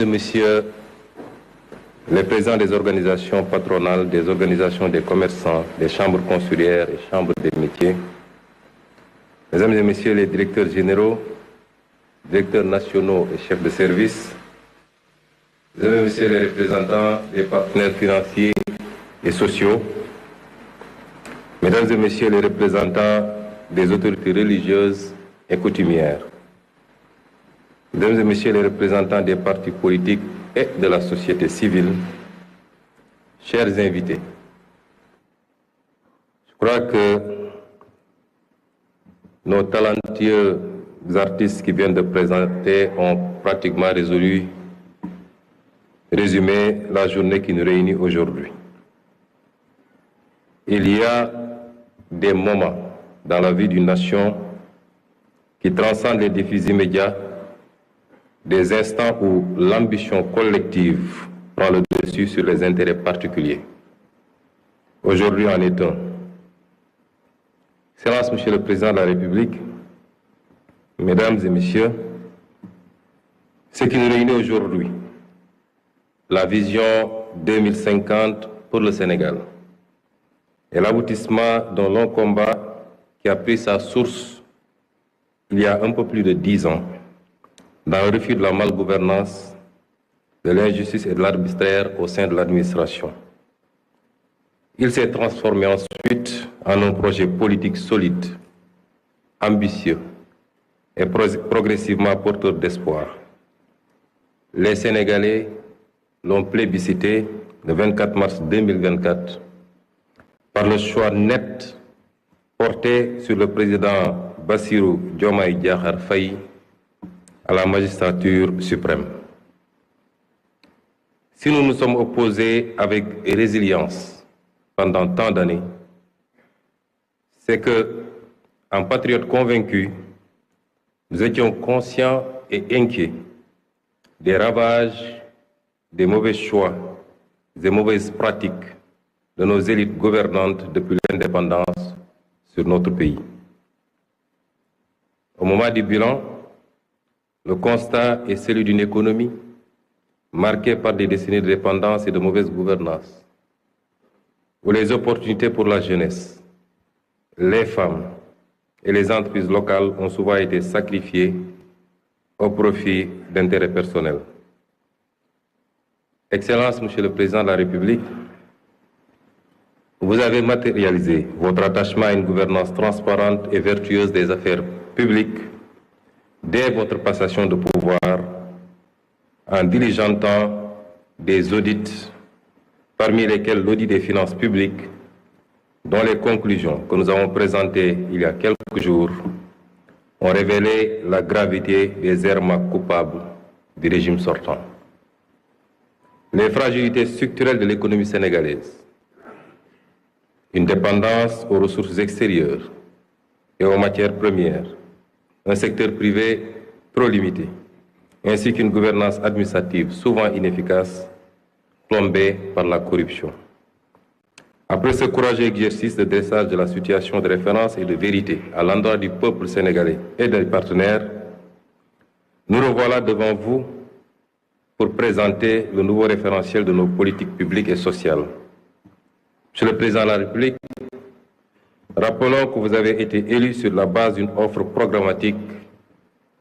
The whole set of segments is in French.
Messieurs les présidents des organisations patronales, des organisations des commerçants, des chambres consulaires et chambres des métiers, mesdames et messieurs les directeurs généraux, directeurs nationaux et chefs de service, mesdames et messieurs les représentants des partenaires financiers et sociaux, mesdames et messieurs les représentants des autorités religieuses et coutumières, mesdames et messieurs les représentants des partis politiques et de la société civile, chers invités, je crois que nos talentueux artistes qui viennent de présenter ont pratiquement résumé la journée qui nous réunit aujourd'hui. Il y a des moments dans la vie d'une nation qui transcendent les défis immédiats, des instants où l'ambition collective prend le dessus sur les intérêts particuliers. Aujourd'hui en est un. Excellence, Monsieur le Président de la République, Mesdames et Messieurs, ce qui nous réunit aujourd'hui, la vision 2050 pour le Sénégal, est l'aboutissement d'un long combat qui a pris sa source il y a un peu plus de 10 ans, dans le refus de la malgouvernance, de l'injustice et de l'arbitraire au sein de l'administration. Il s'est transformé ensuite en un projet politique solide, ambitieux et progressivement porteur d'espoir. Les Sénégalais l'ont plébiscité le 24 mars 2024 par le choix net porté sur le président Bassirou Diomaye Diakhar Faye à la magistrature suprême. Si nous nous sommes opposés avec résilience pendant tant d'années, c'est que, en patriotes convaincus, nous étions conscients et inquiets des ravages, des mauvais choix, des mauvaises pratiques de nos élites gouvernantes depuis l'indépendance sur notre pays. Au moment du bilan, le constat est celui d'une économie marquée par des décennies de dépendance et de mauvaise gouvernance, où les opportunités pour la jeunesse, les femmes et les entreprises locales ont souvent été sacrifiées au profit d'intérêts personnels. Excellence, Monsieur le Président de la République, vous avez matérialisé votre attachement à une gouvernance transparente et vertueuse des affaires publiques dès votre passation de pouvoir, en diligentant des audits, parmi lesquels l'audit des finances publiques, dont les conclusions que nous avons présentées il y a quelques jours ont révélé la gravité des errements coupables du régime sortant. Les fragilités structurelles de l'économie sénégalaise, une dépendance aux ressources extérieures et aux matières premières, un secteur privé trop limité, ainsi qu'une gouvernance administrative souvent inefficace, plombée par la corruption. Après ce courageux exercice de dressage de la situation de référence et de vérité à l'endroit du peuple sénégalais et des partenaires, nous revoilà devant vous pour présenter le nouveau référentiel de nos politiques publiques et sociales. Monsieur le Président de la République, rappelons que vous avez été élu sur la base d'une offre programmatique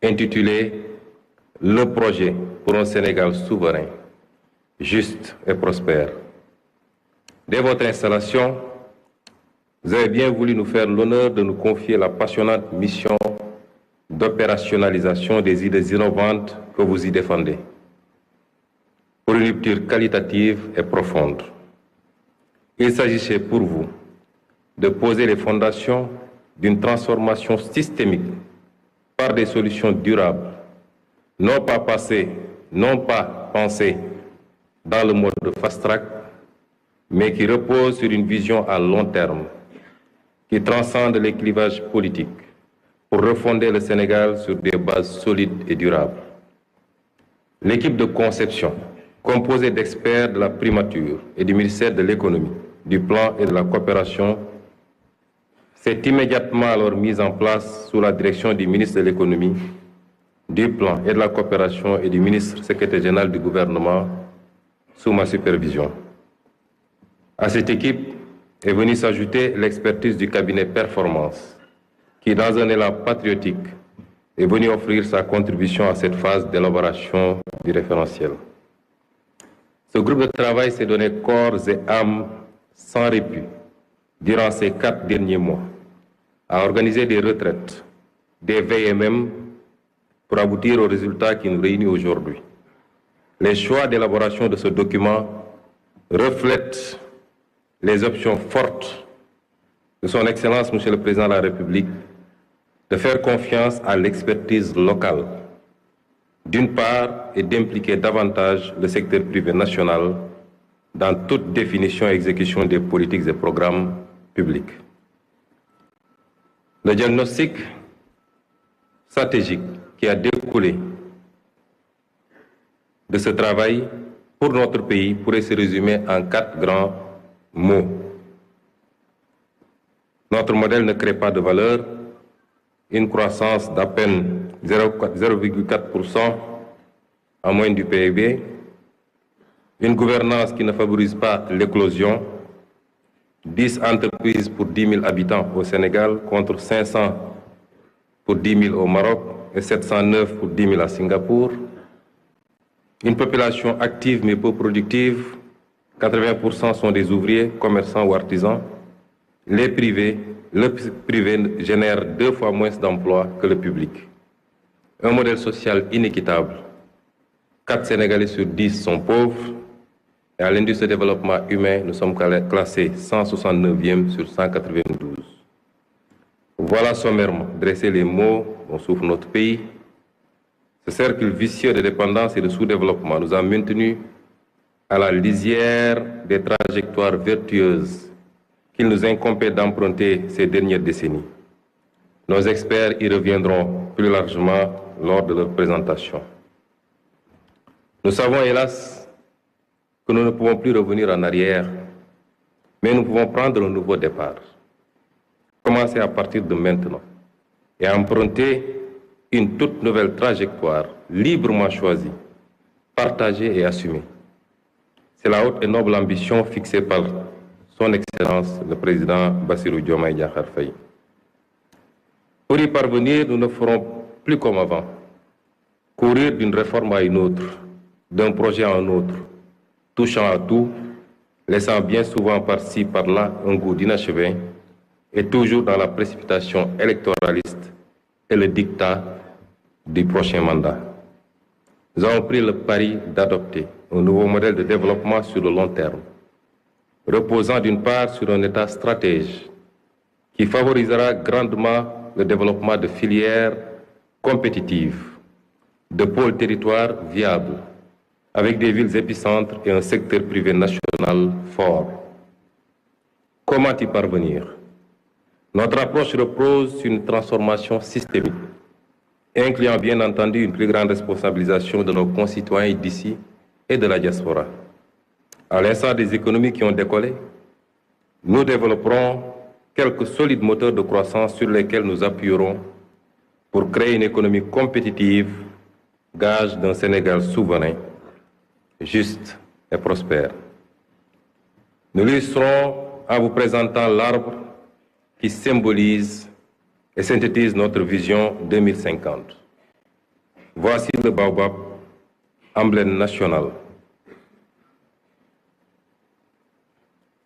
intitulée « Le projet pour un Sénégal souverain, juste et prospère ». Dès votre installation, vous avez bien voulu nous faire l'honneur de nous confier la passionnante mission d'opérationnalisation des idées innovantes que vous y défendez, pour une rupture qualitative et profonde. Il s'agissait pour vous de poser les fondations d'une transformation systémique par des solutions durables, non pas pensées dans le mode de fast-track, mais qui reposent sur une vision à long terme, qui transcende les clivages politiques pour refonder le Sénégal sur des bases solides et durables. L'équipe de conception, composée d'experts de la primature et du ministère de l'économie, du plan et de la coopération, s'est immédiatement alors mise en place sous la direction du ministre de l'économie du plan et de la coopération et du ministre secrétaire général du gouvernement sous ma supervision. À cette équipe est venue s'ajouter l'expertise du cabinet Performance, qui, dans un élan patriotique, est venu offrir sa contribution à cette phase d'élaboration du référentiel. Ce groupe de travail s'est donné corps et âme sans répit durant ces 4 derniers mois à organiser des retraites, des veilles même pour aboutir aux résultats qui nous réunissent aujourd'hui. Les choix d'élaboration de ce document reflètent les options fortes de son Excellence, Monsieur le Président de la République, de faire confiance à l'expertise locale, d'une part, et d'impliquer davantage le secteur privé national dans toute définition et exécution des politiques et programmes publics. Le diagnostic stratégique qui a découlé de ce travail pour notre pays pourrait se résumer en 4 grands mots. Notre modèle ne crée pas de valeur, une croissance d'à peine 0,4% en moyenne du PIB, une gouvernance qui ne favorise pas l'éclosion, 10 entreprises pour 10 000 habitants au Sénégal contre 500 pour 10 000 au Maroc et 709 pour 10 000 à Singapour, une population active mais peu productive, 80% sont des ouvriers, commerçants ou artisans, le privé génère 2 fois moins d'emplois que le public. Un modèle social inéquitable. 4 Sénégalais sur 10 sont pauvres. Et à l'indice de développement humain, nous sommes classés 169e sur 192. Voilà sommairement dressé les mots dont souffre notre pays. Ce cercle vicieux de dépendance et de sous-développement nous a maintenus à la lisière des trajectoires vertueuses qu'il nous incombait d'emprunter ces dernières décennies. Nos experts y reviendront plus largement lors de leur présentation. Nous savons hélas que nous ne pouvons plus revenir en arrière, mais nous pouvons prendre un nouveau départ. Commencer à partir de maintenant et emprunter une toute nouvelle trajectoire librement choisie, partagée et assumée. C'est la haute et noble ambition fixée par son Excellence le Président Bassirou Diomaye Diakhar Faye. Pour y parvenir, nous ne ferons plus comme avant, courir d'une réforme à une autre, d'un projet à un autre, touchant à tout, laissant bien souvent par-ci, par-là un goût d'inachevé, et toujours dans la précipitation électoraliste et le diktat du prochain mandat. Nous avons pris le pari d'adopter un nouveau modèle de développement sur le long terme, reposant d'une part sur un État stratège qui favorisera grandement le développement de filières compétitives, de pôles territoires viables, avec des villes épicentres et un secteur privé national fort. Comment y parvenir? Notre approche repose sur une transformation systémique, incluant bien entendu une plus grande responsabilisation de nos concitoyens d'ici et de la diaspora. À l'instar des économies qui ont décollé, nous développerons quelques solides moteurs de croissance sur lesquels nous appuierons pour créer une économie compétitive, gage d'un Sénégal souverain, juste et prospère. Nous l'illustrons en vous présentant l'arbre qui symbolise et synthétise notre vision 2050. Voici le baobab, emblème national.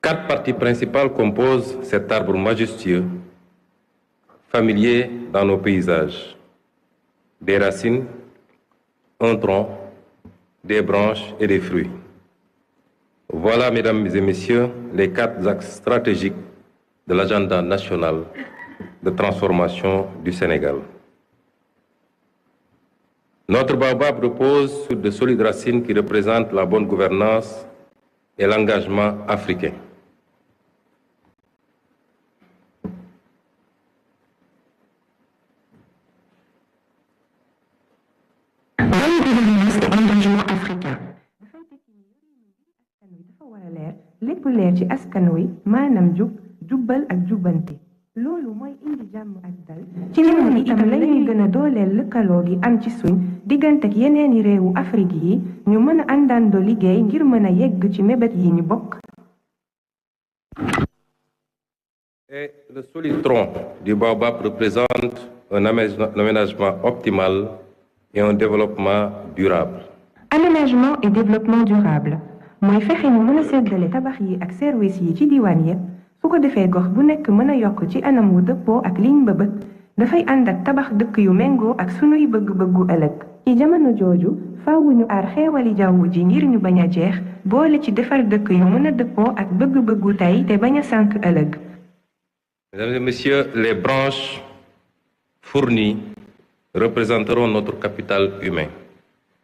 4 parties principales composent cet arbre majestueux, familier dans nos paysages. Des racines, un tronc, des branches et des fruits. Voilà, mesdames et messieurs, les 4 axes stratégiques de l'agenda national de transformation du Sénégal. Notre baobab repose sur de solides racines qui représentent la bonne gouvernance et l'engagement africain. lépp leer ci askan wi maanaam jub jubbal ak jubbanti loolu mooy indi jàmm ak dal ci noonu itam lañuy gën a dooleel lëkkaloo gi am ci suñ diggante ak yeneeni réewu Afrique yi ñu mën a àndandoo liggéey ngir mën a yegg ci mébét yi ñu bokk. Et le solide tronc du baobab représente un aménagement optimal et un développement durable. Aménagement et développement durable mooy fexe ñu mën a séddale tabax yi ak service yi ci diwaan yépp su ko defee gox bu nekk mën a yokk ci anam wu dëppoo ak liñ bëbët dafay ànd ak tabax dëkk yu méngoo ak sunuy bëgg-bëggu ëllëg ci jamono jooju faawu ñu aar xeewali jaww ji ngir ñu bañ a jeex boole ci defar dëkk yu mën a dëppoo ak bëgg-bëggu tey te bañ a sànk ëllëg. Mesdames et messieurs, les branches fournies représenteront notre capital humain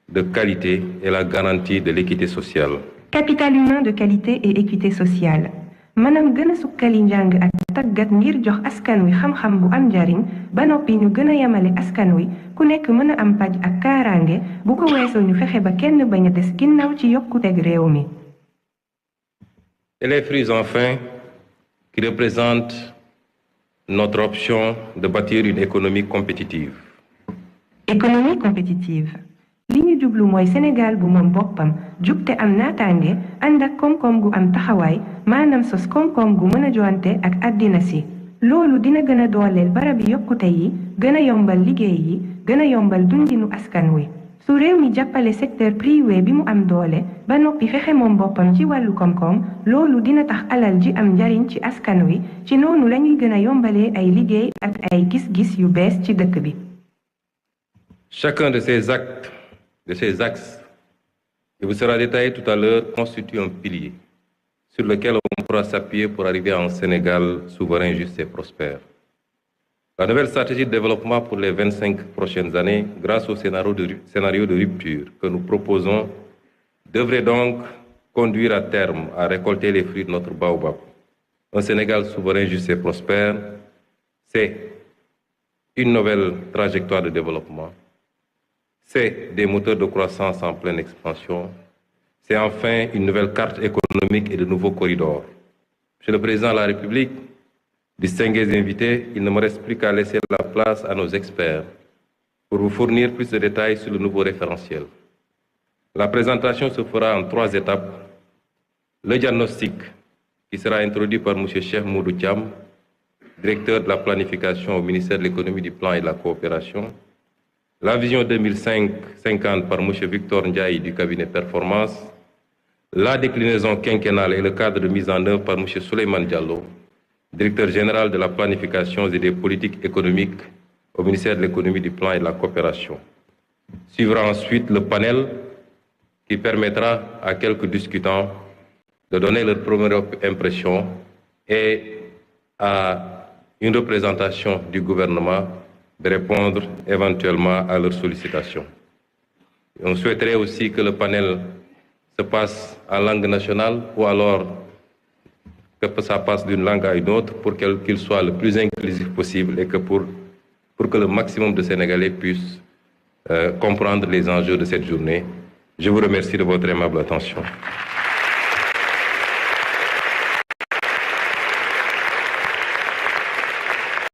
de qualité et la garantie de l'équité sociale. Capital humain de qualité et équité sociale. Manam gën a sukkali njàng ak tàggat ngir jox askan wi xam-xam bu am njariñ ba noppi ñu gën a yemale askan wi ku nekk mën a am paj ak kaaraange bu ko weesoo ñu fexe ba kenn bañ a des ginnaaw ci yokkuteg réew mi. Et les fruits enfin qui représentent notre option de bâtir une économie compétitive. Économie compétitive. li ñu jublu mooy Sénégal bu moom boppam jub te am naataange ànd ak koom-koom gu am taxawaay maanaam sos koom-koom gu mën a joante ak àddina si loolu dina gën a dooleel barabi yokkute yi gën a yombal liggéey yi gën a yombal dundinu askan wi su réew mi jàppale secteur privé bi mu am doole ba noppi fexe moom boppam ci wàllu koom-koom loolu dina tax alal ji am njariñ ci askan wi ci noonu lañuy gën a yombalee ay liggéey ak ay gis-gis yu bees ci dëkk bi. Chacun de ces axes, qui vous sera détaillé tout à l'heure, constitue un pilier sur lequel on pourra s'appuyer pour arriver à un Sénégal souverain, juste et prospère. La nouvelle stratégie de développement pour les 25 prochaines années, grâce au scénario de rupture que nous proposons, devrait donc conduire à terme à récolter les fruits de notre baobab. Un Sénégal souverain, juste et prospère, c'est une nouvelle trajectoire de développement. C'est des moteurs de croissance en pleine expansion. C'est enfin une nouvelle carte économique et de nouveaux corridors. Monsieur le Président de la République, distingués invités, il ne me reste plus qu'à laisser la place à nos experts pour vous fournir plus de détails sur le nouveau référentiel. La présentation se fera en 3 étapes. Le diagnostic, qui sera introduit par M. Cheikh Moudou Thiam, directeur de la planification au ministère de l'économie, du plan et de la coopération. La vision 2050 par M. Victor Ndiaye du cabinet Performance, la déclinaison quinquennale et le cadre de mise en œuvre par M. Souleymane Diallo, directeur général de la planification et des politiques économiques au ministère de l'économie, du plan et de la coopération. Suivra ensuite le panel qui permettra à quelques discutants de donner leur première impression et à une représentation du gouvernement de répondre éventuellement à leurs sollicitations. On souhaiterait aussi que le panel se passe en langue nationale ou alors que ça passe d'une langue à une autre pour qu'il soit le plus inclusif possible et que pour que le maximum de Sénégalais puissent comprendre les enjeux de cette journée. Je vous remercie de votre aimable attention.